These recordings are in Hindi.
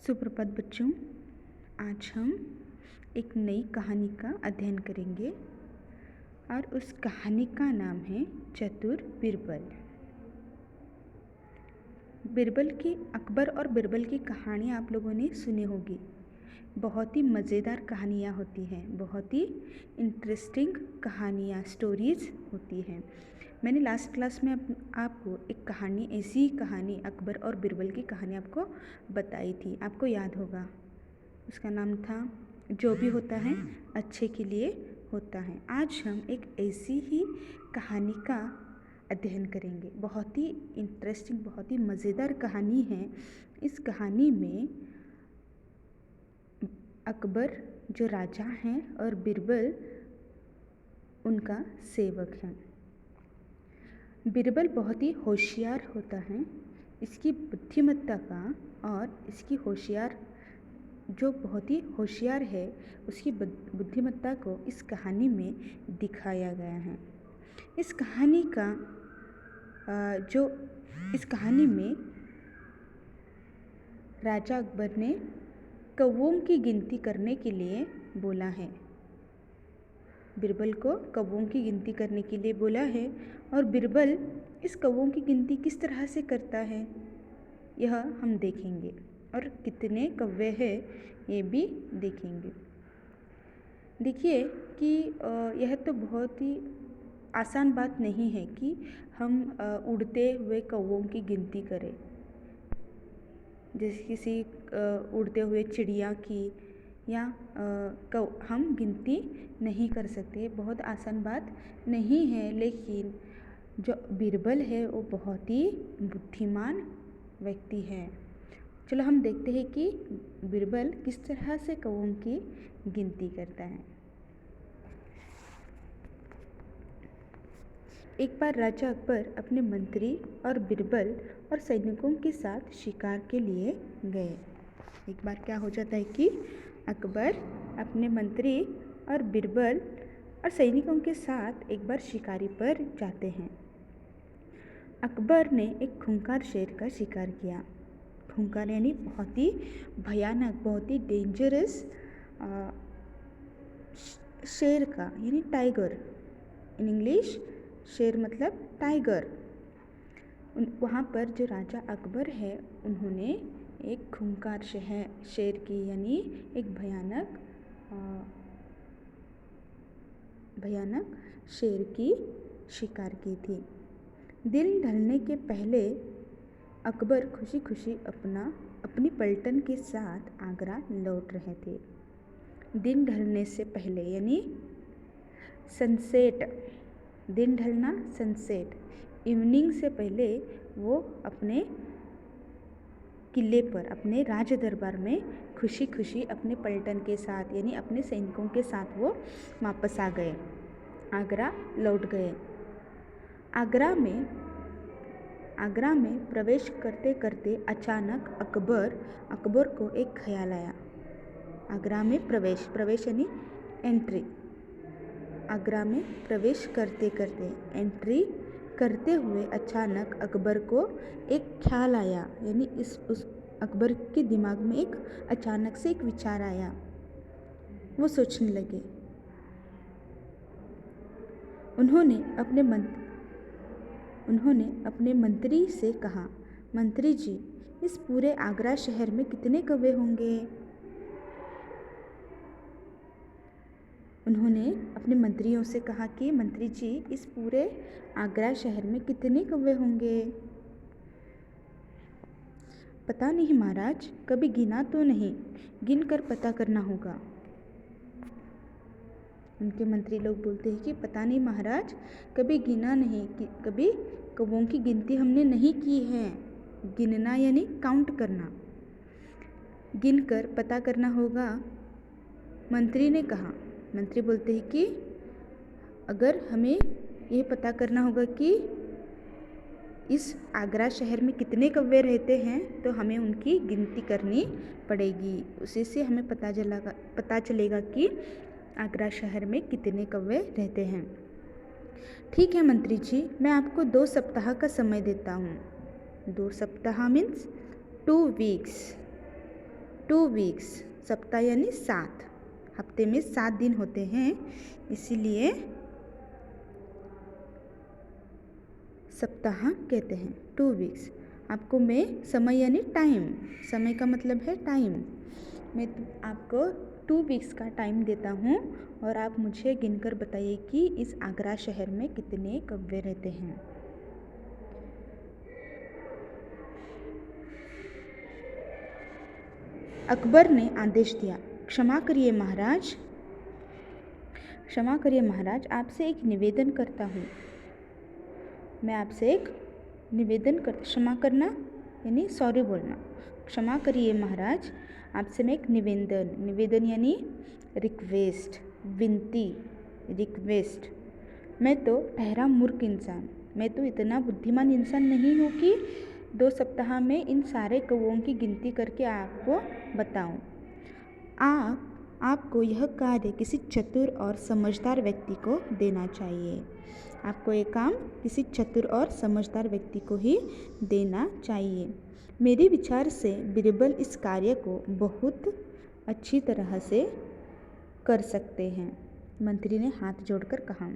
सुप्रभात बच्चों। आज हम एक नई कहानी का अध्ययन करेंगे और उस कहानी का नाम है चतुर बिरबल। बिरबल की अकबर और बिरबल की कहानी आप लोगों ने सुनी होगी। बहुत ही मज़ेदार कहानियाँ होती हैं, बहुत ही इंटरेस्टिंग कहानियाँ, स्टोरीज़ होती हैं। मैंने लास्ट क्लास में आपको एक कहानी, ऐसी ही कहानी अकबर और बिरबल की कहानी आपको बताई थी, आपको याद होगा। उसका नाम था जो भी होता है अच्छे के लिए होता है। आज हम एक ऐसी ही कहानी का अध्ययन करेंगे। बहुत ही इंटरेस्टिंग, बहुत ही मज़ेदार कहानी है। इस कहानी में अकबर जो राजा हैं और बिरबल उनका सेवक है। बिरबल बहुत ही होशियार होता है। इसकी बुद्धिमत्ता का और इसकी बहुत ही होशियार है, उसकी बुद्धिमत्ता को इस कहानी में दिखाया गया है। इस कहानी में राजा अकबर ने कौवों की गिनती करने के लिए बोला है। बिरबल को कौवों की गिनती करने के लिए बोला है और बिरबल इस कौवों की गिनती किस तरह से करता है यह हम देखेंगे और कितने कौवे हैं ये भी देखेंगे। देखिए कि यह तो बहुत ही आसान बात नहीं है कि हम उड़ते हुए कौवों की गिनती करें, जैसे किसी उड़ते हुए चिड़िया की या हम गिनती नहीं कर सकते। बहुत आसान बात नहीं है, लेकिन जो बिरबल है वो बहुत ही बुद्धिमान व्यक्ति है। चलो हम देखते हैं कि बिरबल किस तरह से कौवों की गिनती करता है। एक बार राजा अकबर अपने मंत्री और बिरबल और सैनिकों के साथ शिकार के लिए गए। एक बार क्या हो जाता है कि अकबर अपने मंत्री और बिरबल और सैनिकों के साथ एक बार शिकारी पर जाते हैं। अकबर ने एक खूंखार शेर का शिकार किया। खूंखार यानी बहुत ही भयानक, बहुत ही डेंजरस शेर का, यानी टाइगर। इन इंग्लिश शेर मतलब टाइगर। वहाँ पर जो राजा अकबर है उन्होंने एक खूंखार शेर की यानी एक भयानक शेर की शिकार की थी। दिन ढलने के पहले अकबर खुशी खुशी अपनी पलटन के साथ आगरा लौट रहे थे। दिन ढलने से पहले यानी सनसेट, दिन ढलना सनसेट, इवनिंग से पहले वो अपने किले पर, अपने राज दरबार में खुशी खुशी अपने पलटन के साथ यानी अपने सैनिकों के साथ वो वापस आ गए, आगरा लौट गए। आगरा में प्रवेश करते करते अचानक अकबर को एक ख्याल आया। आगरा में प्रवेश यानी एंट्री। आगरा में प्रवेश करते एंट्री करते हुए अचानक अकबर को एक ख्याल आया, यानी उस अकबर के दिमाग में एक अचानक से एक विचार आया। वो सोचने लगे। उन्होंने अपने मंत्री से कहा, मंत्री जी, इस पूरे आगरा शहर में कितने कौवे होंगे? उन्होंने अपने मंत्रियों से कहा कि मंत्री जी, इस पूरे आगरा शहर में कितने कौवे होंगे? पता नहीं महाराज, कभी गिना तो नहीं, गिन कर पता करना होगा। उनके मंत्री लोग बोलते हैं कि पता नहीं महाराज, कभी गिना नहीं, कभी कौवों की गिनती हमने नहीं की है। गिनना यानी काउंट करना, गिन कर पता करना होगा, मंत्री ने कहा। मंत्री बोलते हैं कि अगर हमें ये पता करना होगा कि इस आगरा शहर में कितने कौवे रहते हैं तो हमें उनकी गिनती करनी पड़ेगी। उसी से हमें पता चलेगा कि आगरा शहर में कितने कौवे रहते हैं। ठीक है मंत्री जी, मैं आपको 2 सप्ताह का समय देता हूँ। 2 सप्ताह मीन्स 2 वीक्स। 2 वीक्स, सप्ताह यानी 7, हफ्ते में 7 दिन होते हैं, इसीलिए सप्ताह कहते हैं। 2 वीक्स। आपको मैं समय यानी टाइम, समय का मतलब है टाइम, मैं आपको 2 वीक्स का टाइम देता हूँ और आप मुझे गिनकर बताइए कि इस आगरा शहर में कितने कौवे रहते हैं। अकबर ने आदेश दिया, क्षमा करिए महाराज, क्षमा करिए महाराज, आपसे एक निवेदन करता हूँ। मैं आपसे एक निवेदन कर, क्षमा करना यानी सॉरी बोलना। क्षमा करिए महाराज, आपसे मैं एक निवेदन, निवेदन यानी रिक्वेस्ट, विनती, रिक्वेस्ट। मैं तो ठहरा मूर्ख इंसान, मैं तो इतना बुद्धिमान इंसान नहीं हूँ कि 2 सप्ताह में इन सारे कौवों की गिनती करके आपको बताऊँ। आपको यह कार्य किसी चतुर और समझदार व्यक्ति को देना चाहिए। आपको ये काम किसी चतुर और समझदार व्यक्ति को ही देना चाहिए। मेरे विचार से बीरबल इस कार्य को बहुत अच्छी तरह से कर सकते हैं। मंत्री ने हाथ जोड़कर कहा।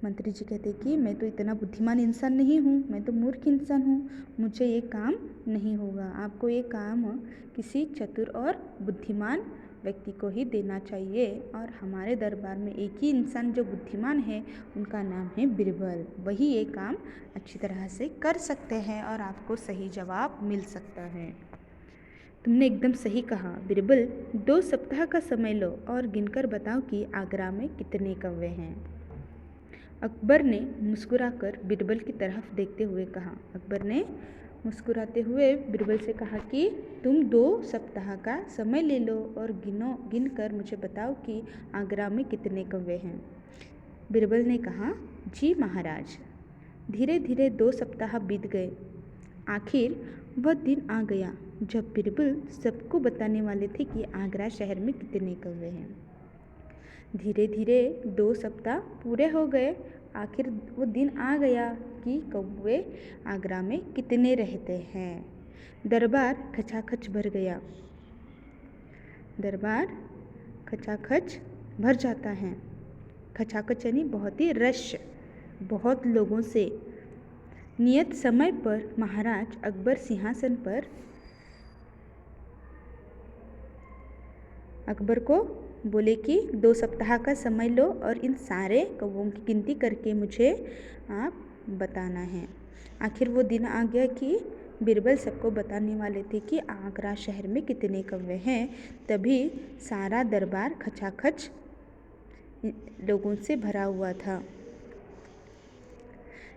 मंत्री जी कहते कि मैं तो इतना बुद्धिमान इंसान नहीं हूँ, मैं तो मूर्ख इंसान हूँ, मुझे ये काम नहीं होगा। आपको ये काम किसी चतुर और बुद्धिमान व्यक्ति को ही देना चाहिए और हमारे दरबार में एक ही इंसान जो बुद्धिमान है, उनका नाम है बीरबल। वही ये काम अच्छी तरह से कर सकते हैं और आपको सही जवाब मिल सकता है। तुमने एकदम सही कहा बीरबल, 2 सप्ताह का समय लो और गिनकर बताओ कि आगरा में कितने कौवे हैं। अकबर ने मुस्कुराकर बीरबल की तरफ देखते हुए कहा। अकबर ने मुस्कुराते हुए बीरबल से कहा कि तुम 2 सप्ताह का समय ले लो और गिनकर मुझे बताओ कि आगरा में कितने कौवे हैं। बीरबल ने कहा, जी महाराज। धीरे धीरे 2 सप्ताह बीत गए। आखिर वह दिन आ गया जब बीरबल सबको बताने वाले थे कि आगरा शहर में कितने कौवे हैं। धीरे धीरे 2 सप्ताह पूरे हो गए। आखिर वो दिन आ गया कि कौवे आगरा में कितने रहते हैं। दरबार खचाखच भर गया। दरबार खचाखच भर जाता है। खचाखच यानी बहुत ही रश, बहुत लोगों से। नियत समय पर महाराज अकबर सिंहासन पर अकबर को बोले कि 2 सप्ताह का समय लो और इन सारे कौवों की गिनती करके मुझे आप बताना है। आखिर वो दिन आ गया कि बीरबल सबको बताने वाले थे कि आगरा शहर में कितने कौवे हैं। तभी सारा दरबार खचाखच लोगों से भरा हुआ था।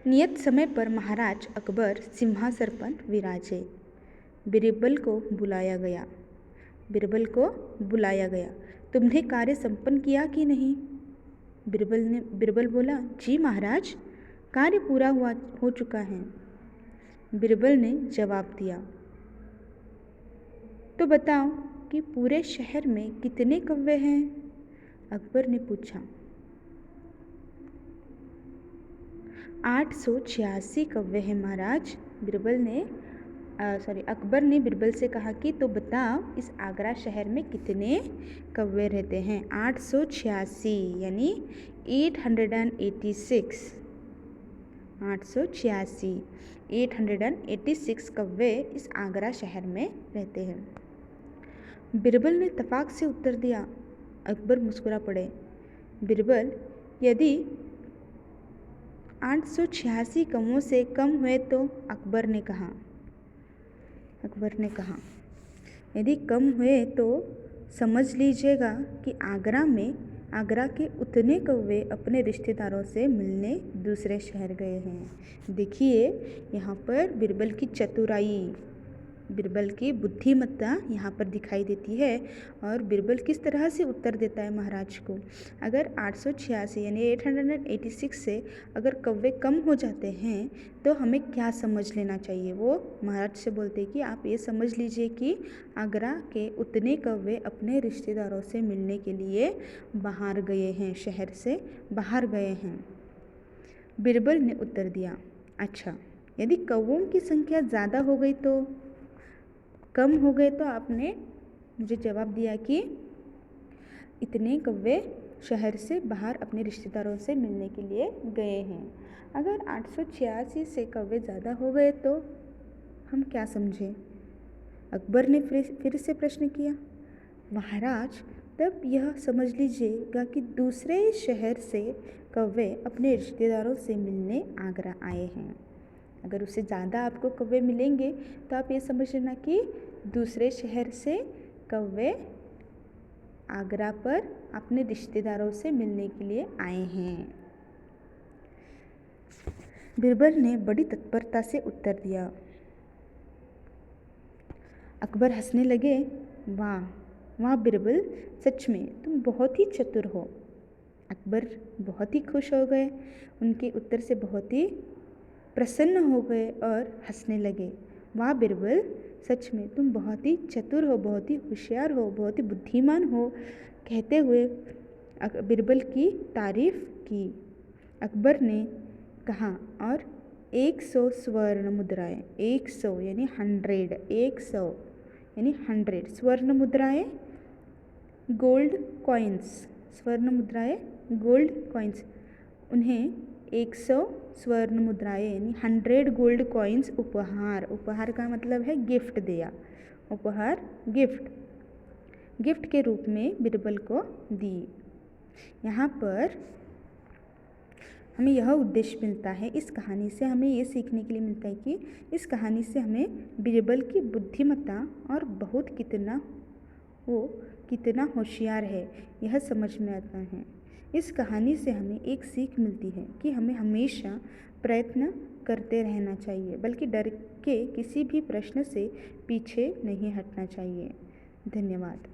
नियत समय पर महाराज अकबर सिंहासन पर विराजे। बीरबल को बुलाया गया। बीरबल को बुलाया गया। तुमने कार्य संपन्न किया कि नहीं? बीरबल बोला, जी महाराज, कार्य पूरा हो चुका है। बीरबल ने जवाब दिया, तो बताओ कि पूरे शहर में कितने कौवे हैं? अकबर ने पूछा। 886 कौवे हैं महाराज। अकबर ने बीरबल से कहा कि तो बताओ इस आगरा शहर में कितने कौवे रहते हैं। 886 यानी 886, 886 कौवे इस आगरा शहर में रहते हैं। बीरबल ने तफाक से उत्तर दिया। अकबर मुस्कुरा पड़े। बीरबल, यदि 886 कौवों से कम हुए तो? अकबर ने कहा, यदि कम हुए तो समझ लीजिएगा कि आगरा के उतने कौवे अपने रिश्तेदारों से मिलने दूसरे शहर गए हैं। देखिए यहाँ पर बीरबल की चतुराई, बीरबल की बुद्धिमत्ता यहाँ पर दिखाई देती है। और बीरबल किस तरह से उत्तर देता है महाराज को। अगर 886 यानी 886 से अगर कौवे कम हो जाते हैं तो हमें क्या समझ लेना चाहिए। वो महाराज से बोलते हैं कि आप ये समझ लीजिए कि आगरा के उतने कौवे अपने रिश्तेदारों से मिलने के लिए बाहर गए हैं, शहर से बाहर गए हैं। बीरबल ने उत्तर दिया, अच्छा, यदि कौवों की संख्या ज़्यादा हो गई तो? कम हो गए तो आपने मुझे जवाब दिया कि इतने कौवे शहर से बाहर अपने रिश्तेदारों से मिलने के लिए गए हैं। अगर 886 से कौवे ज़्यादा हो गए तो हम क्या समझे? अकबर ने फिर से प्रश्न किया। महाराज, तब यह समझ लीजिएगा कि दूसरे शहर से कौवे अपने रिश्तेदारों से मिलने आगरा आए हैं। अगर उससे ज़्यादा आपको कौवे मिलेंगे तो आप ये समझ लेना कि दूसरे शहर से कौवे आगरा पर अपने रिश्तेदारों से मिलने के लिए आए हैं। बीरबल ने बड़ी तत्परता से उत्तर दिया। अकबर हंसने लगे। वाह वाह बीरबल, सच में तुम बहुत ही चतुर हो। अकबर बहुत ही खुश हो गए, उनके उत्तर से बहुत ही प्रसन्न हो गए और हंसने लगे। वाह बीरबल, सच में तुम बहुत ही चतुर हो, बहुत ही होशियार हो, बहुत ही बुद्धिमान हो, कहते हुए बीरबल की तारीफ की। अकबर ने कहा, और 100 स्वर्ण मुद्राएं, 100 यानी 100, 100 यानी 100 स्वर्ण मुद्राएं, गोल्ड कॉइन्स, स्वर्ण मुद्राएं गोल्ड कॉइन्स, उन्हें 100 स्वर्ण मुद्राएं यानी 100 गोल्ड कॉइन्स उपहार, उपहार का मतलब है गिफ्ट दिया, उपहार गिफ्ट के रूप में बीरबल को दी। यहाँ पर हमें यह उद्देश्य मिलता है, इस कहानी से हमें ये सीखने के लिए मिलता है कि इस कहानी से हमें बीरबल की बुद्धिमत्ता और कितना होशियार है यह समझ में आता है। इस कहानी से हमें एक सीख मिलती है कि हमें हमेशा प्रयत्न करते रहना चाहिए, बल्कि डर के किसी भी प्रश्न से पीछे नहीं हटना चाहिए। धन्यवाद।